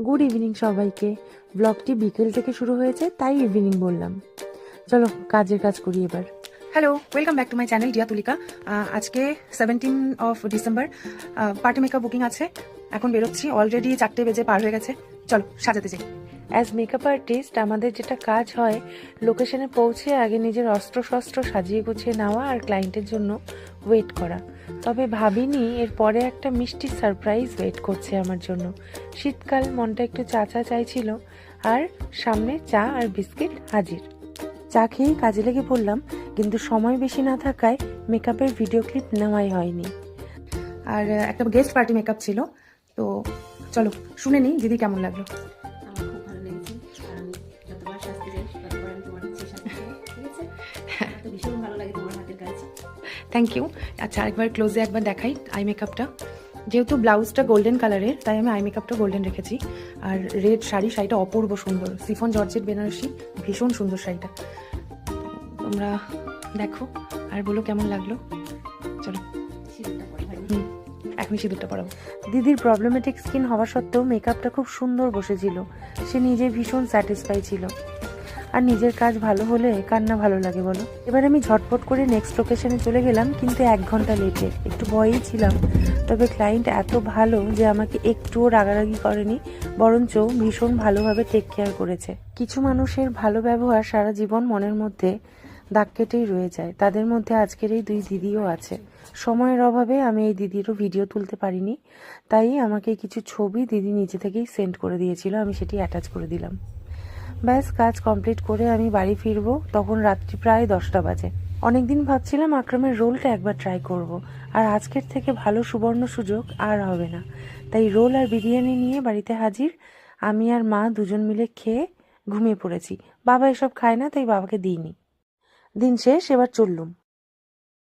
Good evening সবাইকে। ব্লগটি বিকেল থেকে শুরু হয়েছে, তাই ইভিনিং বললাম। চলো কাজের কাজ করি এবার। Hello, welcome back to my channel Diya Tulika. আজকে 17 of December, party makeup booking আছে। এখন বেরোচ্ছি, অলরেডি 4টে বেজে পার হয়ে গেছে। চলো সাজাতে যাই। অ্যাজ মেকআপ আর্টিস্ট আমাদের যেটা কাজ হয়, লোকেশনে পৌঁছে আগে নিজের অস্ত্র শস্ত্র সাজিয়ে গুছিয়ে নেওয়া আর ক্লায়েন্টের জন্য ওয়েট করা। তবে ভাবিনি এরপরে একটা মিষ্টি সারপ্রাইজ ওয়েট করছে আমার জন্য। শীতকাল, মনটা একটু চা চা চাইছিল, আর সামনে চা আর বিস্কিট হাজির। চা খেয়েই কাজে লেগে পড়লাম, কিন্তু সময় বেশি না থাকায় মেকআপের ভিডিও ক্লিপ নেওয়াই হয়নি। আর একটা গেস্ট পার্টি মেকআপ ছিল, তো চলো শুনে নিই দিদি কেমন লাগলো। আমার খুব ভালো লেগেছে। কারণ যতবার সাজতে যাই ততবার আমি তোমার হচ্ছে সাজতে চাই, ঠিক আছে? আমার তো ভীষণ ভালো লাগে তোমার হাতের কাজ। Thank you. আচ্ছা, আরেকবার ক্লোজে একবার দেখাই আই মেকআপটা। যেহেতু ব্লাউজটা গোল্ডেন কালারের, তাই আমি আই মেকআপটা গোল্ডেন রেখেছি। আর রেড শাড়িটা অপূর্ব সুন্দর, সিফন জর্জেট বেনারসি, ভীষণ সুন্দর শাড়িটা। তোমরা দেখো আর বলো কেমন লাগলো। চলো সিঁদুরটা পরে হয়নি। এখনই সিঁদুরটা পরাবো। দিদির প্রবলেমেটিক স্কিন হওয়া সত্ত্বেও মেকআপটা খুব সুন্দর বসেছিল। সে নিজে ভীষণ স্যাটিসফাই ছিল, আর নিজের কাজ ভালো হলে কার না ভালো লাগে বলো। এবার আমি ঝটপট করে নেক্সট লোকেশনে চলে গেলাম, কিন্তু 1 ঘন্টা লেটে। একটু ভয়েই ছিলাম, তবে ক্লায়েন্ট এত ভালো যে আমাকে একটুও রাগারাগি করেনি, বরঞ্চ ভীষণ ভালোভাবে টেক কেয়ার করেছে। কিছু মানুষের ভালো ব্যবহার সারা জীবন মনের মধ্যে দাগ কেটেই রয়ে যায়। তাদের মধ্যে আজকের এই 2 দিদিও আছে। সময়ের অভাবে আমি এই দিদিরও ভিডিও তুলতে পারিনি, তাই আমাকে কিছু ছবি দিদি নিজে থেকেই সেন্ড করে দিয়েছিল, আমি সেটি অ্যাটাচ করে দিলাম। ব্যাস, কাজ কমপ্লিট করে আমি বাড়ি ফিরবো, তখন রাত্রি প্রায় 10টা বাজে। অনেকদিন ভাবছিলাম আকরামের রোলটা একবার ট্রাই করব, আর আজকের থেকে ভালো সুবর্ণ সুযোগ আর হবে না। তাই রোল আর বিরিয়ানি নিয়ে বাড়িতে হাজির। আমি আর মা দুজন মিলে খেয়ে ঘুমিয়ে পড়েছি। বাবা এসব খায় না, তাই বাবাকে দিইনি। দিন শেষ, এবার চললুম।